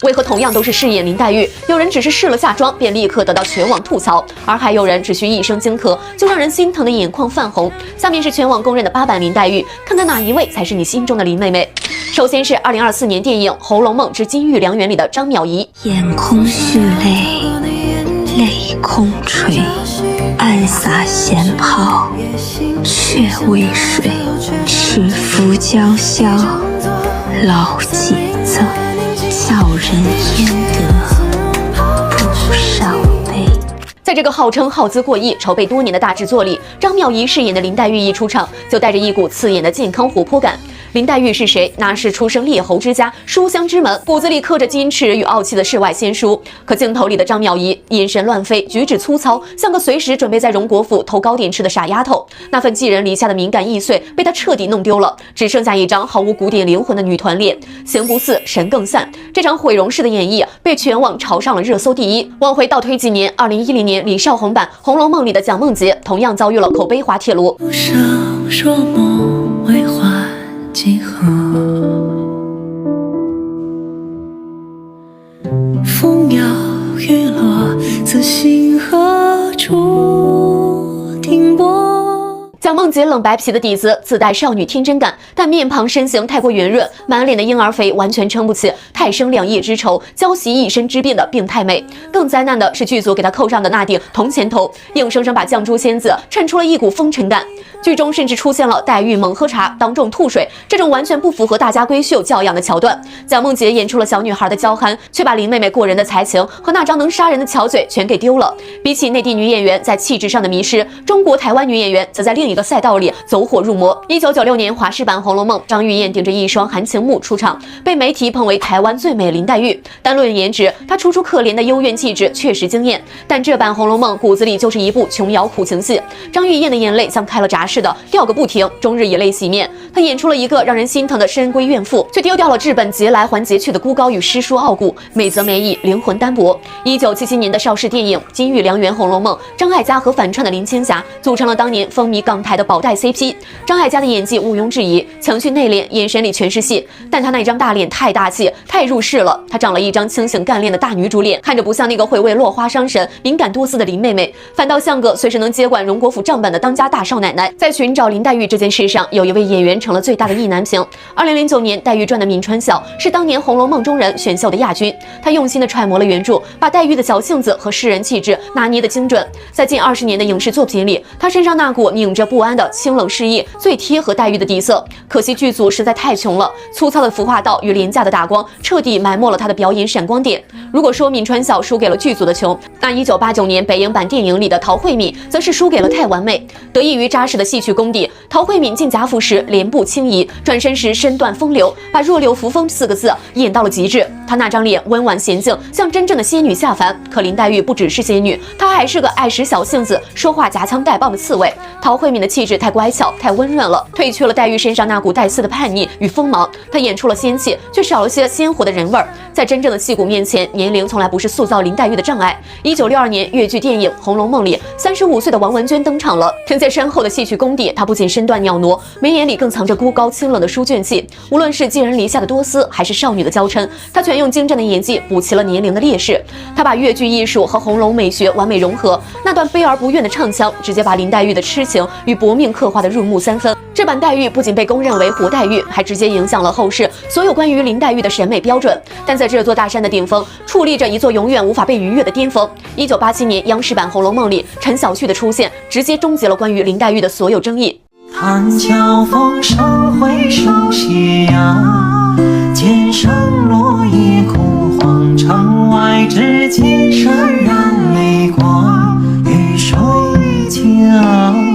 为何同样都是饰演林黛玉，有人只是试了下妆便立刻得到全网吐槽，而还有人只需一声惊咳就让人心疼的眼眶泛红？下面是全网公认的8版林黛玉，看看哪一位才是你心中的林妹妹。首先是2024年电影《红楼梦之金玉良缘》里的张妙仪，眼空蓄泪，泪空垂，暗洒闲袍，却为水，尺幅娇笑，老几赠。叫人焉得不伤悲。在这个号称耗资过亿、筹备多年的大制作里，张妙仪饰演的林黛玉一出场就带着一股刺眼的健康活泼感。林黛玉是谁？那是出生列侯之家、书香之门，骨子里刻着矜持与傲气的世外仙姝。可镜头里的张妙仪眼神乱飞，举止粗糙，像个随时准备在荣国府偷糕点吃的傻丫头。那份寄人篱下的敏感易碎被她彻底弄丢了，只剩下一张毫无古典灵魂的女团脸，形不似，神更散。这场毁容式的演绎被全网炒上了热搜第一。往回倒推几年，2010年李少红版《红楼梦》里的蒋梦婕同样遭遇了口碑滑铁卢。不少说梦为花几何，风摇雨落，此心何处停泊？蒋梦婕冷白皮的底子自带少女天真感，但面庞身形太过圆润，满脸的婴儿肥完全撑不起太生两叶之愁，娇袭一身之变的病态美。更灾难的是剧组给她扣上的那顶铜钱头，硬生生把绛珠仙子衬出了一股风尘感。剧中甚至出现了黛玉猛喝茶当众吐水这种完全不符合大家闺秀教养的桥段。蒋梦婕演出了小女孩的娇憨，却把林妹妹过人的才情和那张能杀人的巧嘴全给丢了。比起内地女演员在气质上的迷失，中国台湾女演员则在另一个赛道里走火入魔。1996年华视版《红楼梦》，张玉燕顶着一双含情目出场，被媒体捧为台湾最美林黛玉。单论颜值，她楚楚可怜的幽怨气质确实惊艳，但这版《红楼梦》骨子里就是一部琼瑶苦情戏。张玉燕的眼泪像开了闸似的掉个不停，终日以泪洗面。她演出了一个让人心疼的深闺怨妇，却丢掉了治本节来还节去的孤高与诗书傲骨，美则美矣，灵魂单薄。1977年的邵氏电影《金玉良缘红楼梦》，张艾嘉和反串的林青霞组成了当年风靡港台的宝黛 CP。张艾嘉的演技毋庸置疑，情绪内敛，眼神里全是戏，但她那张大脸太大气，太入世了。她长了一张清醒干练的大女主脸，看着不像那个会为落花伤神、敏感多思的林妹妹，反倒像个随时能接管荣国府账本的当家大少奶奶。在寻找林黛玉这件事上，有一位演员成了最大的意难平。2009年，黛玉传的闵川晓是当年《红楼梦》中人选秀的亚军。他用心地揣摩了原著，把黛玉的小性子和诗人气质拿捏得精准。在近20年的影视作品里，她身上那股拧着不安的清冷诗意，最贴合黛玉的底色。可惜剧组实在太穷了，粗糙的服化道与廉价的打光彻底埋没了她的表演闪光点。如果说闵川晓输给了剧组的穷，那1989年北影版电影里的陶慧敏则是输给了太完美。得益于扎实的戏曲功底，陶慧敏进贾府时脸部轻移，转身时身段风流，把若柳扶风4个字演到了极致。她那张脸温婉娴静，像真正的仙女下凡。可林黛玉不只是仙女，她还是个爱使小性子、说话夹枪带棒的刺猬。陶慧敏的气质太乖巧、太温润了，褪去了黛玉身上那股带刺的叛逆与锋芒。她演出了仙气，却少了些鲜活的人味儿。在真正的戏骨面前，年龄从来不是塑造林黛玉的障碍。1962年粤剧电影《红楼梦》里，35岁的王文娟登场了。凭借深厚的戏曲功底，她不仅身段袅娜，眉眼里更藏着孤高清冷的书卷气。无论是寄人篱下的多思，还是少女的娇嗔，她全用精湛的演技补齐了年龄的劣势。她把粤剧艺术和红楼美学完美融合，那段悲而不怨的唱腔，直接把林黛玉的痴情与薄命刻画得入木三分。这版黛玉不仅被公认为活黛玉，还直接影响了后世所有关于林黛玉的审美标准。但在这座大山的顶峰，矗立着一座永远无法被逾越的巅峰。1987年央视版《红楼梦》里，陈小旭的出现，直接终结了关于林黛玉的所有争议。谈笑风生回首斜阳，剑声落叶枯黄，城外只见潸然泪光，雨水江。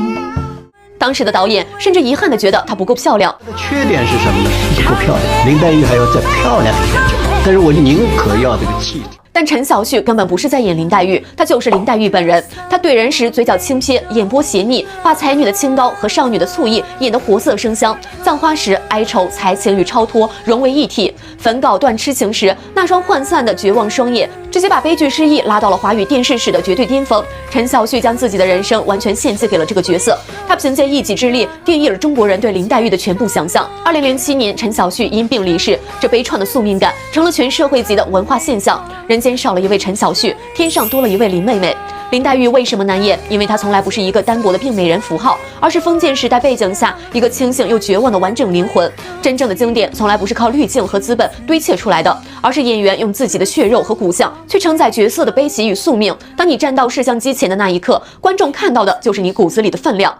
当时的导演甚至遗憾地觉得她不够漂亮。她的缺点是什么呢？不够漂亮。林黛玉还要再漂亮一点就好，但是我宁可要这个气质。但陈小旭根本不是在演林黛玉，她就是林黛玉本人。她对人时嘴角轻瞥，眼波斜睨，把才女的清高和少女的醋意演得活色生香。葬花时哀愁、才情与超脱融为一体，焚稿断痴情时那双涣散的绝望双眼，直接把悲剧失忆拉到了华语电视史的绝对巅峰。陈小旭将自己的人生完全献祭给了这个角色，他凭借一己之力定义了中国人对林黛玉的全部想象。2007年，陈小旭因病离世，这悲怆的宿命感成了全社会级的文化现象。人间少了一位陈小旭，天上多了一位林妹妹。林黛玉为什么难演？因为她从来不是一个单薄的病美人符号，而是封建时代背景下一个清醒又绝望的完整灵魂。真正的经典从来不是靠滤镜和资本堆砌出来的，而是演员用自己的血肉和骨相去承载角色的悲喜与宿命。当你站到摄像机前的那一刻，观众看到的就是你骨子里的分量。